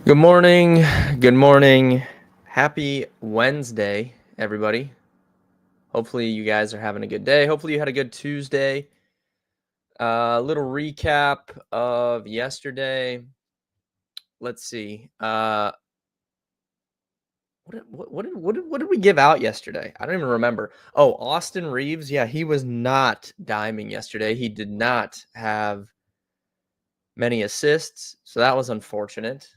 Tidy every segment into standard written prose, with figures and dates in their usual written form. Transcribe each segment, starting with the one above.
Good morning. Good morning. Happy Wednesday, everybody. Hopefully, you guys are having a good day. Hopefully, you had a good Tuesday. Little recap of yesterday. Let's see. What did we give out yesterday? I don't even remember. Oh, Austin Reeves. Yeah, he was not diming yesterday. He did not have many assists, so that was unfortunate.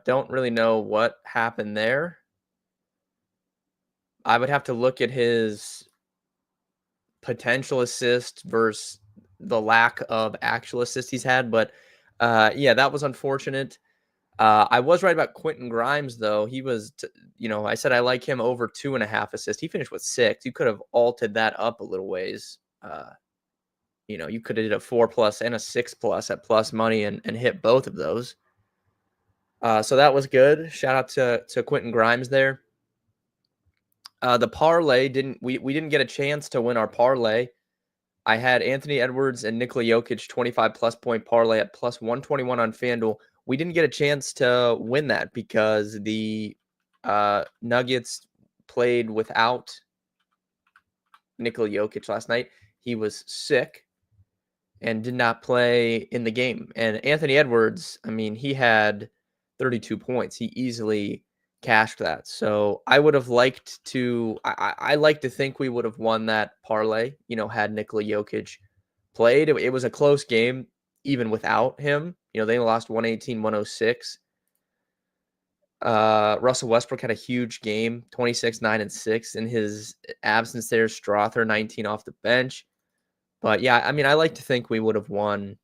Don't really know what happened there. I would have to look at his potential assist versus the lack of actual assists he's had, but yeah, that was unfortunate. I was right about Quentin Grimes, though. He was, I said I like him over 2.5 assists. He finished with 6. You could have altered that up a little ways. You could have did a 4+ and a 6+ at plus money and hit both of those. So that was good. Shout out to Quentin Grimes there. The parlay we didn't get a chance to win our parlay. I had Anthony Edwards and Nikola Jokic 25+ point parlay at plus 121 on FanDuel. We didn't get a chance to win that because the Nuggets played without Nikola Jokic last night. He was sick and did not play in the game. And Anthony Edwards, I mean, he had 32 points. He easily cashed that. So I would have liked to, I like to think we would have won that parlay, had Nikola Jokic played. It was a close game, even without him. They lost 118-106. Russell Westbrook had a huge game, 26, 9, and 6. In his absence there, Strother, 19 off the bench. But yeah, I mean, I like to think we would have won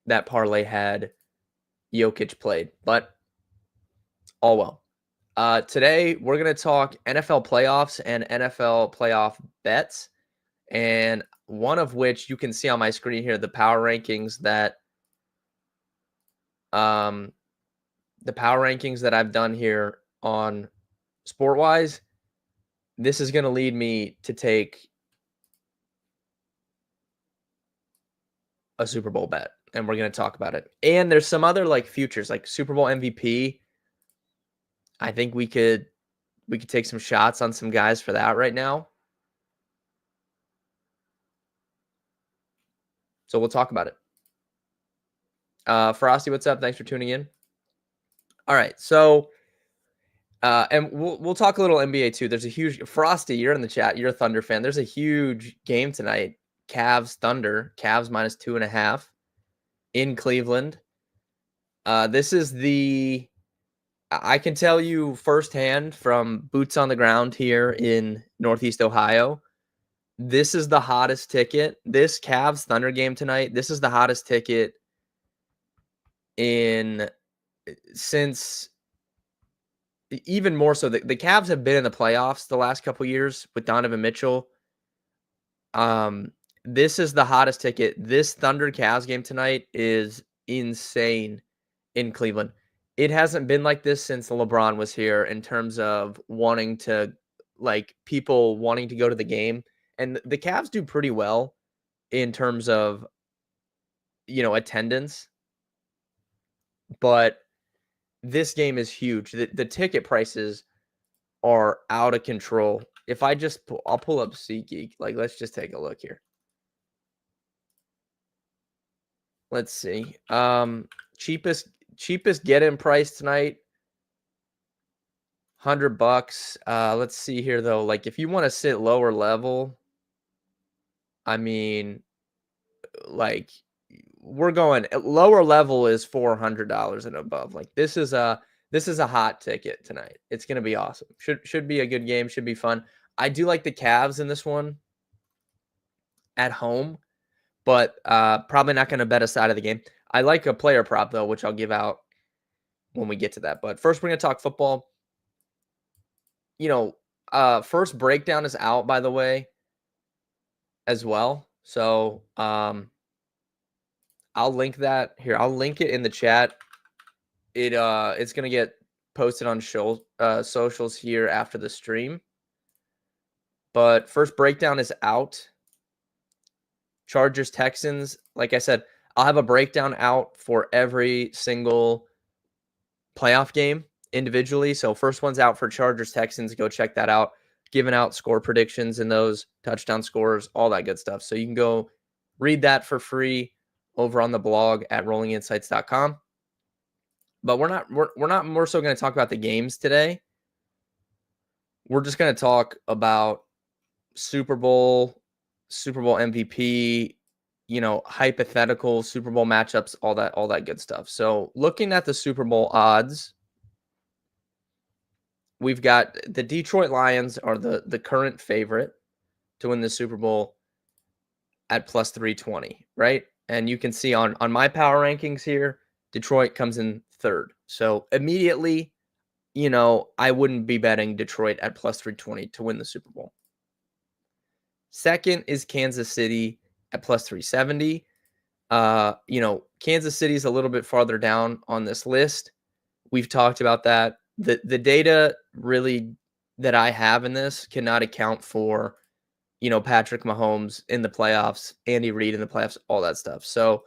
that parlay had Jokic played, but all well. Today, we're going to talk NFL playoffs and NFL playoff bets, and one of which you can see on my screen here, the power rankings that I've done here on SportWise. This is going to lead me to take a Super Bowl bet, and we're going to talk about it. And there's some other futures, like Super Bowl MVP. I think we could take some shots on some guys for that right now. So we'll talk about it. Frosty, what's up? Thanks for tuning in. All right, so and we'll talk a little NBA too. There's a huge Frosty. You're in the chat. You're a Thunder fan. There's a huge game tonight. Cavs Thunder. Cavs minus 2.5 in Cleveland. This is I can tell you firsthand from boots on the ground here in Northeast Ohio. This is the hottest ticket. This Cavs Thunder game tonight. This is the hottest ticket since even more so. The Cavs have been in the playoffs the last couple years with Donovan Mitchell. This is the hottest ticket. This Thunder Cavs game tonight is insane in Cleveland. It hasn't been like this since LeBron was here in terms of people wanting to go to the game. And the Cavs do pretty well in terms of, attendance. But this game is huge. The ticket prices are out of control. If I'll pull up SeatGeek. Let's just take a look here. Let's see. Cheapest get-in price tonight, $100. Let's see here though. If you want to sit lower level, I mean, we're going lower level is $400 and above. This is a hot ticket tonight. It's gonna be awesome. Should be a good game. Should be fun. I do like the Cavs in this one at home, but probably not gonna bet a side of the game. I like a player prop though, which I'll give out when we get to that. But first, we're gonna talk football. First breakdown is out, by the way, as well. So I'll link that here. I'll link it in the chat. It's gonna get posted on socials here after the stream. But first breakdown is out. Chargers Texans. Like I said, I'll have a breakdown out for every single playoff game individually. So first one's out for Chargers Texans. Go check that out. Giving out score predictions in those, touchdown scores, all that good stuff. So you can go read that for free over on the blog at rollinginsights.com. But we're not more so going to talk about the games today. We're just going to talk about Super Bowl MVP, hypothetical Super Bowl matchups, all that good stuff. So looking at the Super Bowl odds, we've got the Detroit Lions are the current favorite to win the Super Bowl at plus 320, right? And you can see on my power rankings here, Detroit comes in third. So immediately, I wouldn't be betting Detroit at plus 320 to win the Super Bowl. Second is Kansas City at plus 370. Kansas City is a little bit farther down on this list. We've talked about that. The data really that I have in this cannot account for, Patrick Mahomes in the playoffs, Andy Reid in the playoffs, all that stuff. So,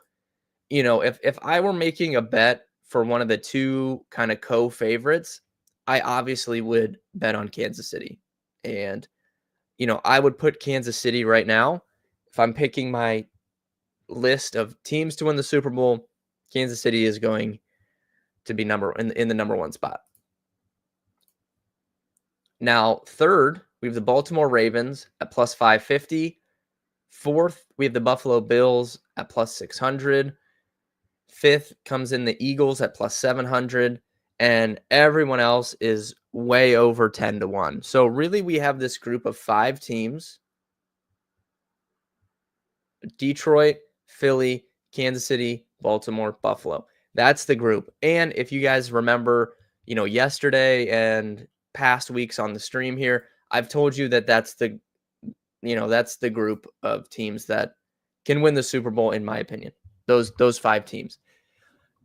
if I were making a bet for one of the two kind of co-favorites, I obviously would bet on Kansas City. And, I would put Kansas City right now. If I'm picking my list of teams to win the Super Bowl, Kansas City is going to be in the number one spot. Now, third, we have the Baltimore Ravens at plus 550. Fourth, we have the Buffalo Bills at plus 600. Fifth comes in the Eagles at plus 700. And everyone else is way over 10 to 1. So really, we have this group of 5 teams: Detroit, Philly, Kansas City, Baltimore, Buffalo. That's the group. And if you guys remember, yesterday and past weeks on the stream here, I've told you that that's the group of teams that can win the Super Bowl, in my opinion. Those 5 teams.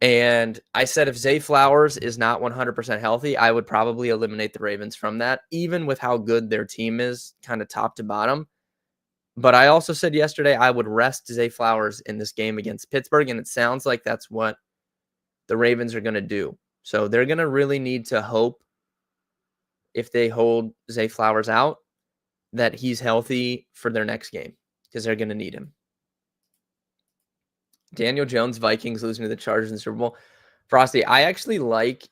And I said if Zay Flowers is not 100% healthy, I would probably eliminate the Ravens from that, even with how good their team is, kind of top to bottom. But I also said yesterday I would rest Zay Flowers in this game against Pittsburgh, and it sounds like that's what the Ravens are going to do. So they're going to really need to hope, if they hold Zay Flowers out, that he's healthy for their next game, because they're going to need him. Daniel Jones, Vikings losing to the Chargers in the Super Bowl. Frosty, I actually like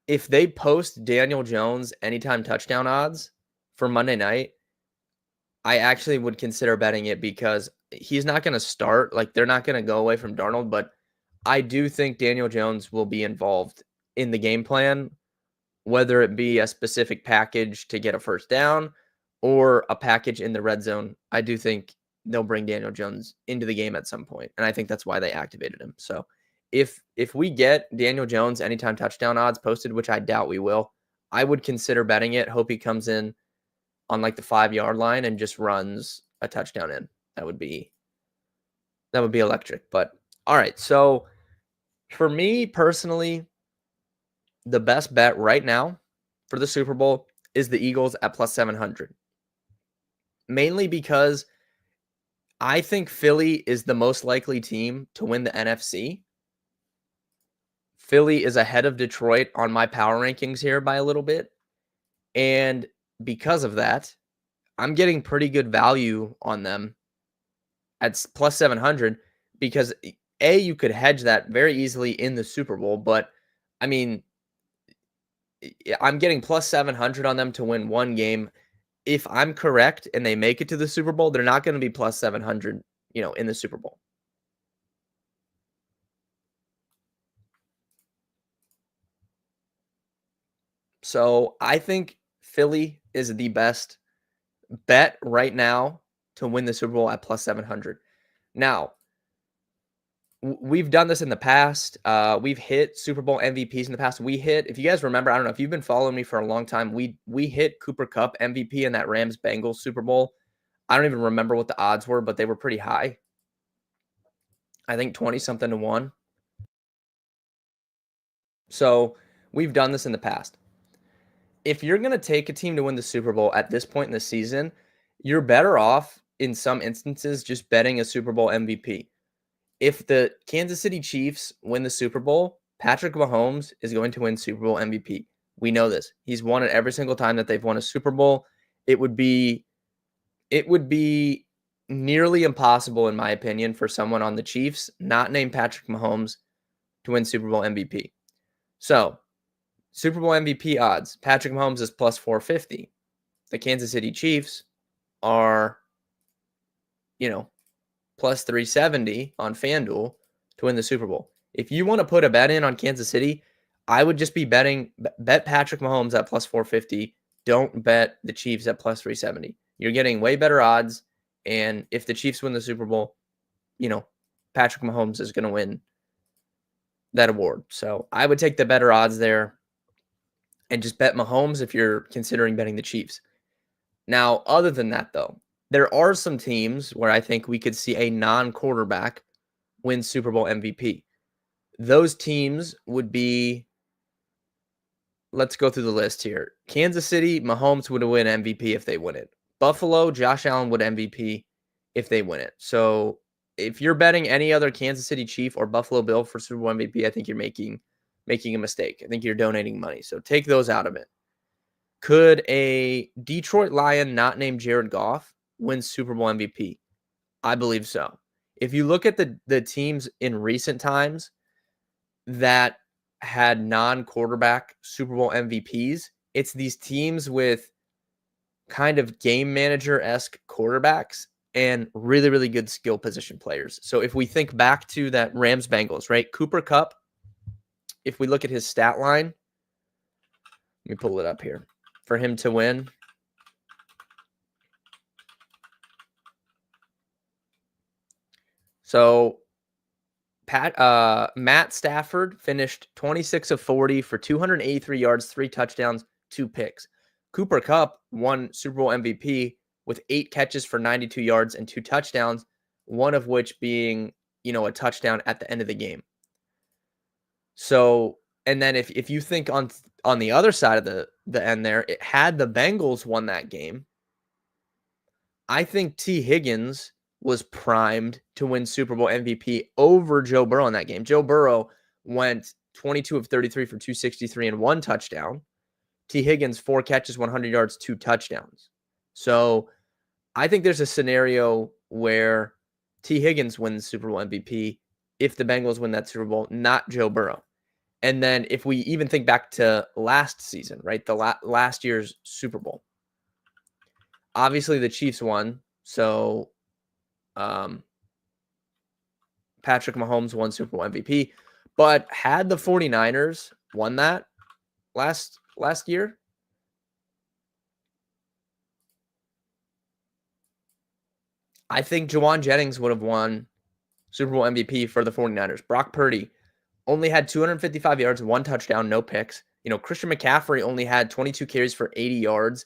if they post Daniel Jones anytime touchdown odds for Monday night. I actually would consider betting it, because he's not going to start. Like, they're not going to go away from Darnold, but I do think Daniel Jones will be involved in the game plan, whether it be a specific package to get a first down or a package in the red zone. I do think they'll bring Daniel Jones into the game at some point, and I think that's why they activated him. So if we get Daniel Jones anytime touchdown odds posted, which I doubt we will, I would consider betting it. Hope he comes in on like the 5-yard line and just runs a touchdown in. That would be electric. But all right, so for me personally, the best bet right now for the Super Bowl is the Eagles at plus 700. Mainly because I think Philly is the most likely team to win the NFC. Philly is ahead of Detroit on my power rankings here by a little bit. And because of that, I'm getting pretty good value on them at plus 700, because you could hedge that very easily in the Super Bowl. But I mean, I'm getting plus 700 on them to win one game. If I'm correct and they make it to the Super Bowl, they're not going to be plus 700, in the Super Bowl. So I think Philly is the best bet right now to win the Super Bowl at plus 700. Now, we've done this in the past. We've hit Super Bowl MVPs in the past. If you guys remember, I don't know if you've been following me for a long time, we hit Cooper Kupp MVP in that Rams-Bengals Super Bowl. I don't even remember what the odds were, but they were pretty high. I think 20-something to 1. So we've done this in the past. If you're going to take a team to win the Super Bowl at this point in the season, you're better off in some instances just betting a Super Bowl MVP. If the Kansas City Chiefs win the Super Bowl, Patrick Mahomes is going to win Super Bowl MVP. We know this. He's won it every single time that they've won a Super Bowl. It would be nearly impossible, in my opinion, for someone on the Chiefs not named Patrick Mahomes to win Super Bowl MVP. So, Super Bowl MVP odds, Patrick Mahomes is plus 450. The Kansas City Chiefs are, plus 370 on FanDuel to win the Super Bowl. If you want to put a bet in on Kansas City, I would just be bet Patrick Mahomes at plus 450. Don't bet the Chiefs at plus 370. You're getting way better odds. And if the Chiefs win the Super Bowl, Patrick Mahomes is going to win that award. So I would take the better odds there and just bet Mahomes if you're considering betting the Chiefs. Now, other than that, though, there are some teams where I think we could see a non-quarterback win Super Bowl MVP. Those teams would be, let's go through the list here. Kansas City, Mahomes would win MVP if they win it. Buffalo, Josh Allen would MVP if they win it. So if you're betting any other Kansas City Chief or Buffalo Bill for Super Bowl MVP, I think you're making a mistake. I think you're donating money. So take those out of it. Could a Detroit Lion not named Jared Goff win Super Bowl MVP? I believe so. If you look at the teams in recent times that had non-quarterback Super Bowl MVPs, it's these teams with kind of game manager-esque quarterbacks and really, really good skill position players. So if we think back to that Rams-Bengals, right? Cooper Kupp, if we look at his stat line, let me pull it up here. For him to win, so Matt Stafford finished 26 of 40 for 283 yards, 3 touchdowns, 2 picks. Cooper Kupp won Super Bowl MVP with 8 catches for 92 yards and 2 touchdowns, one of which being, a touchdown at the end of the game. So, and then if you think on the other side of the end there, it had the Bengals won that game, I think T. Higgins was primed to win Super Bowl MVP over Joe Burrow in that game. Joe Burrow went 22 of 33 for 263 and 1 touchdown. T. Higgins, 4 catches, 100 yards, 2 touchdowns. So I think there's a scenario where T. Higgins wins Super Bowl MVP if the Bengals win that Super Bowl, not Joe Burrow. And then if we even think back to last season, right, the last year's Super Bowl, obviously the Chiefs won, so Patrick Mahomes won Super Bowl MVP. But had the 49ers won that last year, I think Juwan Jennings would have won Super Bowl MVP for the 49ers. Brock Purdy only had 255 yards, 1 touchdown, no picks. Christian McCaffrey only had 22 carries for 80 yards.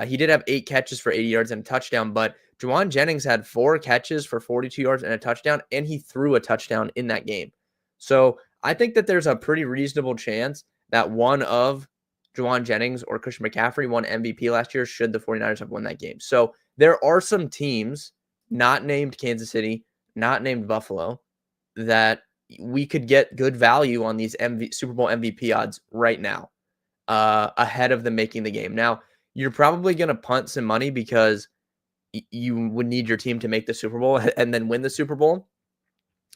He did have 8 catches for 80 yards and a touchdown, but Juwan Jennings had 4 catches for 42 yards and a touchdown, and he threw a touchdown in that game. So I think that there's a pretty reasonable chance that one of Juwan Jennings or Christian McCaffrey won MVP last year should the 49ers have won that game. So there are some teams not named Kansas City, not named Buffalo, that we could get good value on these Super Bowl MVP odds right now, ahead of them making the game. Now, you're probably going to punt some money because you would need your team to make the Super Bowl and then win the Super Bowl.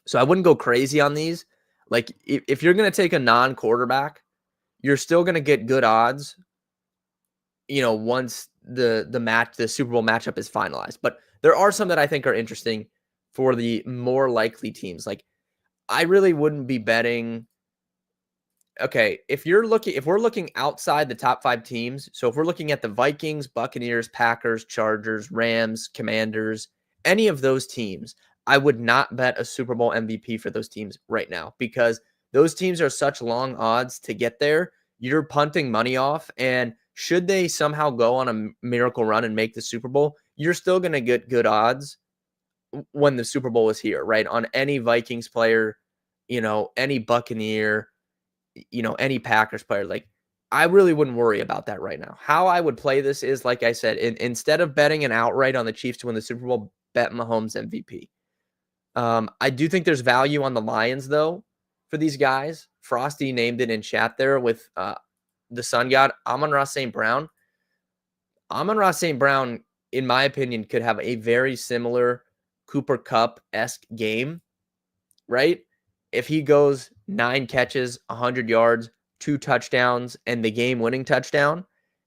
So I wouldn't go crazy on these. Like if you're going to take a non-quarterback, you're still going to get good odds, once the Super Bowl matchup is finalized. But there are some that I think are interesting for the more likely teams. Like I really wouldn't be betting. Okay, if we're looking outside the top 5 teams, so if we're looking at the Vikings, Buccaneers, Packers, Chargers, Rams, Commanders, any of those teams, I would not bet a Super Bowl MVP for those teams right now because those teams are such long odds to get there. You're punting money off, and should they somehow go on a miracle run and make the Super Bowl, you're still going to get good odds when the Super Bowl is here, right? On any Vikings player, any Buccaneer, any Packers player. Like I really wouldn't worry about that right now. How I would play this is, like I said, instead of betting an outright on the Chiefs to win the Super Bowl, bet Mahomes MVP. I do think there's value on the Lions, though, for these guys. Frosty named it in chat there with the Sun God, Amon-Ra St. Brown. Amon-Ra St. Brown, in my opinion, could have a very similar Cooper Kupp-esque game, right? If he goes 9 catches, 100 yards, 2 touchdowns, and the game-winning touchdown,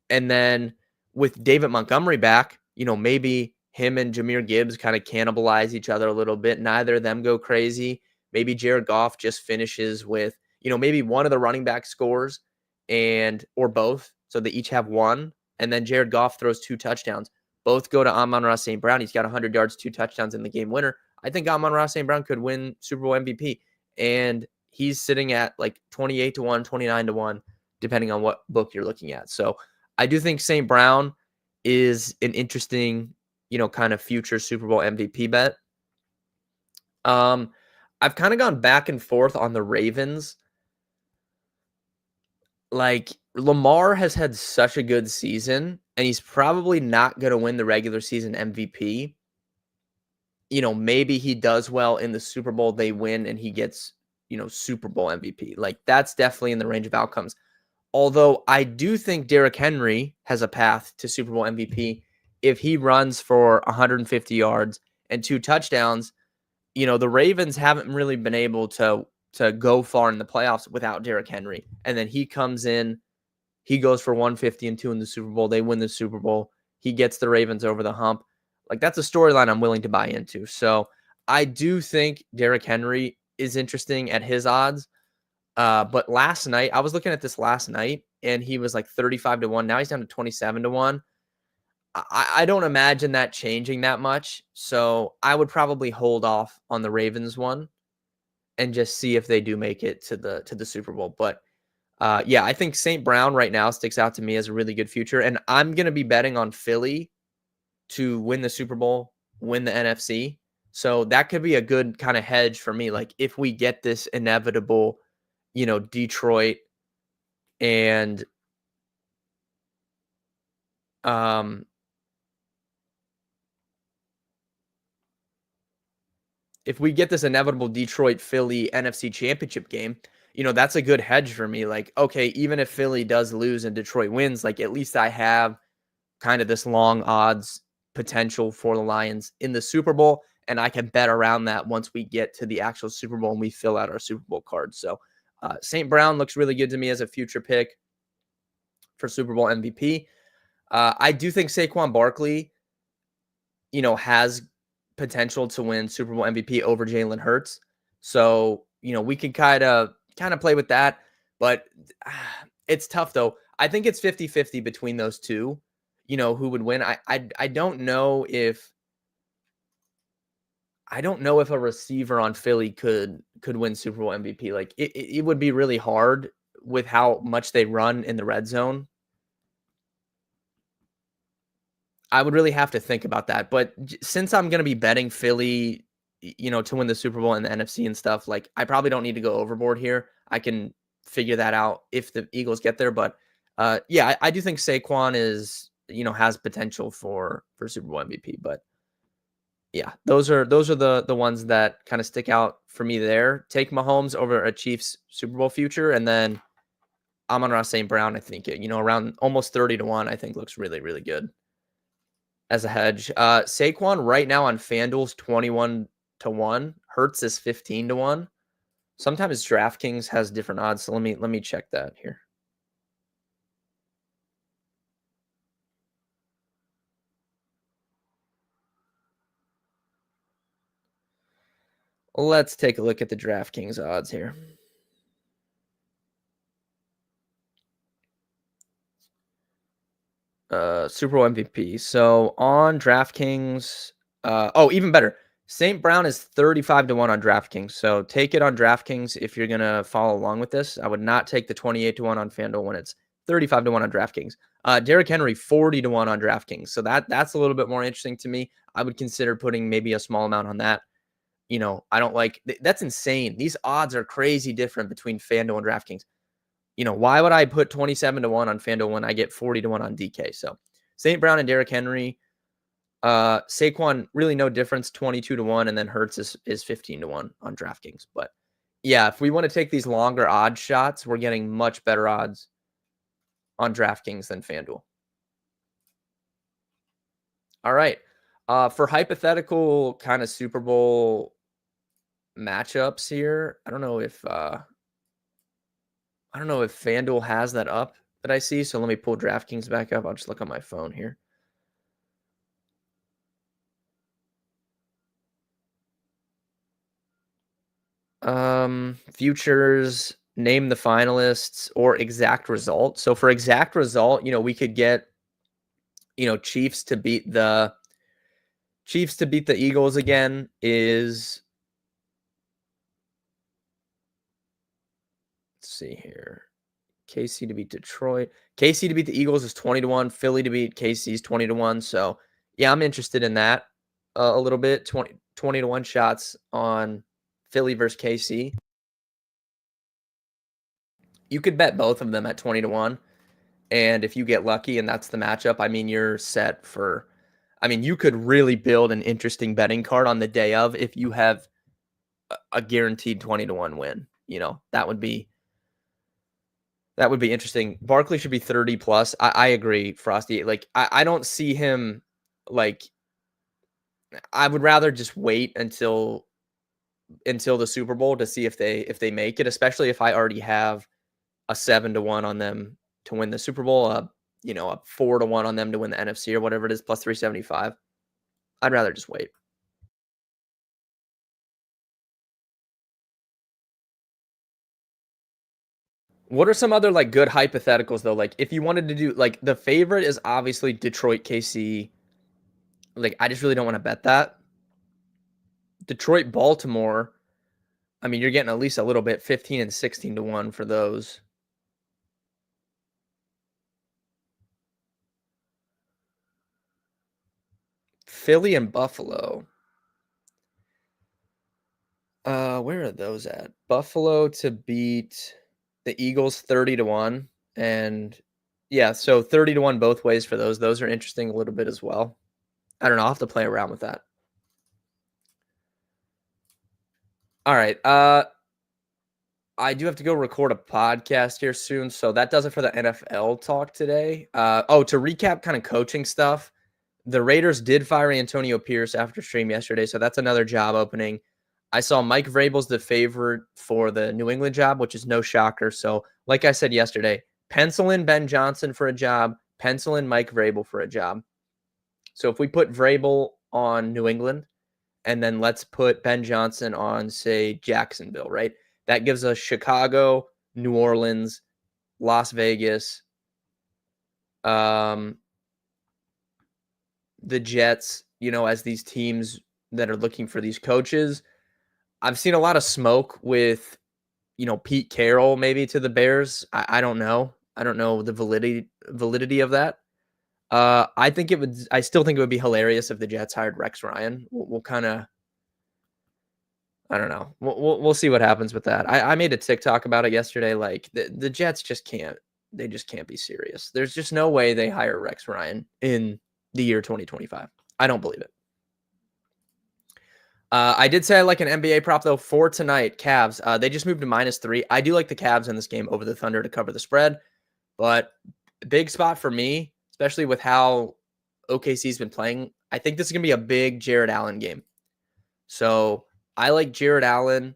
and then with David Montgomery back, maybe him and Jahmyr Gibbs kind of cannibalize each other a little bit. Neither of them go crazy. Maybe Jared Goff just finishes with, maybe one of the running back scores or both, so they each have one, and then Jared Goff throws 2 touchdowns. Both go to Amon-Ra St. Brown. He's got 100 yards, 2 touchdowns in the game winner. I think Amon-Ra St. Brown could win Super Bowl MVP, and he's sitting at like 28-1, 29-1, depending on what book you're looking at. So I do think St. Brown is an interesting, kind of future Super Bowl MVP bet. I've kind of gone back and forth on the Ravens. Like, Lamar has had such a good season, and he's probably not going to win the regular season MVP. Maybe he does well in the Super Bowl, they win, and he gets, Super Bowl MVP. Like, that's definitely in the range of outcomes. Although I do think Derrick Henry has a path to Super Bowl MVP if he runs for 150 yards and 2 touchdowns. The Ravens haven't really been able to go far in the playoffs without Derrick Henry. And then he comes in, he goes for 150 and 2 in the Super Bowl. They win the Super Bowl. He gets the Ravens over the hump. Like, that's a storyline I'm willing to buy into. So I do think Derrick Henry is interesting at his odds. But last night, I was looking at this last night, and he was like 35-1. Now he's down to 27-1. I don't imagine that changing that much. So I would probably hold off on the Ravens one and just see if they do make it to the Super Bowl. But yeah, I think St. Brown right now sticks out to me as a really good future. And I'm going to be betting on Philly to win the Super Bowl, win the NFC. So that could be a good kind of hedge for me. Like, if we get this inevitable, Detroit and if we get this inevitable Detroit Philly NFC championship game, that's a good hedge for me. Like, okay, even if Philly does lose and Detroit wins, like, at least I have kind of this long odds potential for the Lions in the Super Bowl, and I can bet around that once we get to the actual Super Bowl and we fill out our Super Bowl cards. So St. Brown looks really good to me as a future pick for Super Bowl MVP. I do think Saquon Barkley, has potential to win Super Bowl MVP over Jalen Hurts. So, we can kind of play with that, but it's tough though. I think it's 50-50 between those two, who would win. I don't know if a receiver on Philly could win Super Bowl MVP. Like, it would be really hard with how much they run in the red zone. I would really have to think about that. But since I'm going to be betting Philly, to win the Super Bowl and the NFC and stuff, like, I probably don't need to go overboard here. I can figure that out if the Eagles get there. But yeah, I do think Saquon is, has potential for Super Bowl MVP. But yeah, those are the ones that kind of stick out for me there. Take Mahomes over a Chiefs Super Bowl future, and then Amon-Ra St. Brown, I think, around almost 30-1, I think looks really, really good as a hedge. Saquon right now on FanDuel's 21-1. Hurts is 15-1. Sometimes DraftKings has different odds, so let me check that here. Let's take a look at the DraftKings odds here. Super Bowl MVP. So on DraftKings, even better. St. Brown is 35-1 on DraftKings. So take it on DraftKings if you're gonna follow along with this. I would not take the 28-1 on FanDuel when it's 35-1 on DraftKings. Derrick Henry 40-1 on DraftKings. So that's a little bit more interesting to me. I would consider putting maybe a small amount on that. I don't like that's insane. These odds are crazy different between FanDuel and DraftKings. why would I put 27 to 1 on FanDuel when I get 40 to 1 on DK? So St. Brown and Derrick Henry, Saquon, really no difference, 22 to 1, and then Hurts is 15 to 1 on DraftKings. But yeah, if we want to take these longer odd shots, we're getting much better odds on DraftKings than FanDuel. All right. For hypothetical kind of Super Bowl matchups here, I don't know if FanDuel has that up that I see. So let me pull DraftKings back up. I'll just look on my phone here. Futures, name the finalists, or exact result. So for exact result, we could get, Chiefs to beat the Eagles again is, let's see here. KC to beat Detroit. KC to beat the Eagles is 20 to 1. Philly to beat KC is 20 to 1. So yeah, I'm interested in that a little bit. 20 to 1 shots on Philly versus KC. You could bet both of them at 20 to 1. And if you get lucky and that's the matchup, I mean, you're set for, you could really build an interesting betting card on the day of if you have a guaranteed 20 to 1 win. That would be interesting. Barkley should be 30 plus. I agree, Frosty. Like, I don't see him, like, I would rather just wait until the Super Bowl to see if they make it, especially if I already have a 7 to 1 on them to win the Super Bowl, a 4 to 1 on them to win the NFC or whatever it is, plus 375. I'd rather just wait. What are some other like good hypotheticals though? Like if you wanted to do, like, the favorite is obviously Detroit KC. Like, I just really don't want to bet that. Detroit Baltimore, you're getting at least a little bit, 15 and 16 to 1 for those. Philly and Buffalo. Where are those at? Buffalo to beat the Eagles 30 to 1. And yeah, so 30 to 1 both ways for those. Those are interesting a little bit as well. I don't know. I'll have to play around with that. All right. I do have to go record a podcast here soon. So that does it for the NFL talk today. To recap kind of coaching stuff, the Raiders did fire Antonio Pierce after stream yesterday. So that's another job opening. I saw Mike Vrabel's the favorite for the New England job, which is no shocker. So like I said yesterday, pencil in Ben Johnson for a job, pencil in Mike Vrabel for a job. So if we put Vrabel on New England, and then let's put Ben Johnson on, say, Jacksonville, right? That gives us Chicago, New Orleans, Las Vegas, the Jets, as these teams that are looking for these coaches. I've seen a lot of smoke with, Pete Carroll maybe to the Bears. I don't know. I don't know the validity of that. I still think it would be hilarious if the Jets hired Rex Ryan. We'll kind of, I don't know. We'll see what happens with that. I made a TikTok about it yesterday. Like the Jets just can't. They just can't be serious. There's just no way they hire Rex Ryan in the year 2025. I don't believe it. I did say I like an NBA prop though for tonight. Cavs. They just moved to -3. I do like the Cavs in this game over the Thunder to cover the spread, but big spot for me, especially with how OKC's been playing. I think this is gonna be a big Jared Allen game. So I like Jared Allen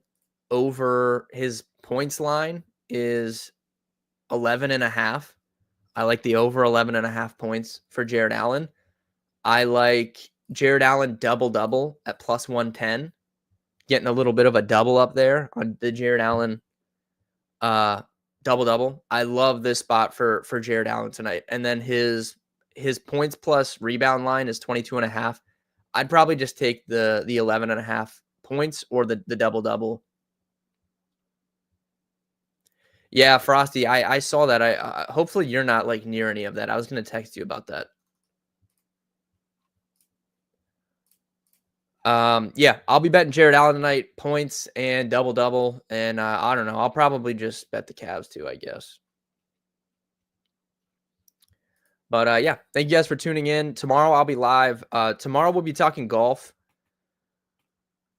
over his points line is 11.5. I like the over 11.5 points for Jared Allen. I like Jared Allen double-double at plus 110. Getting a little bit of a double up there on the Jared Allen double-double. I love this spot for Jared Allen tonight. And then his points plus rebound line is 22.5. I'd probably just take the 11.5 points or the double-double. Yeah, Frosty, I saw that. I hopefully you're not like near any of that. I was going to text you about that. Yeah, I'll be betting Jared Allen tonight, points and double-double. And I don't know. I'll probably just bet the Cavs too, I guess. But yeah, thank you guys for tuning in. Tomorrow I'll be live. Tomorrow we'll be talking golf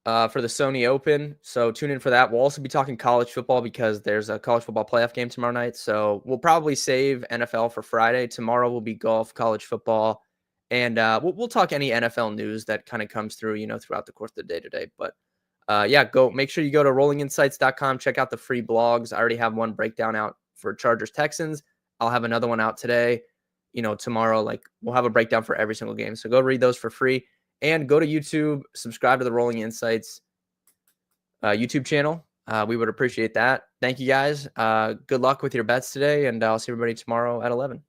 for the Sony Open. So tune in for that. We'll also be talking college football because there's a college football playoff game tomorrow night. So we'll probably save NFL for Friday. Tomorrow will be golf, college football, and we'll talk any NFL news that kind of comes through, throughout the course of the day today. But yeah, make sure you go to rollinginsights.com, check out the free blogs. I already have one breakdown out for Chargers Texans. I'll have another one out today. Tomorrow, like we'll have a breakdown for every single game. So go read those for free and go to YouTube, subscribe to the Rolling Insights YouTube channel. We would appreciate that. Thank you guys. Good luck with your bets today, and I'll see everybody tomorrow at 11.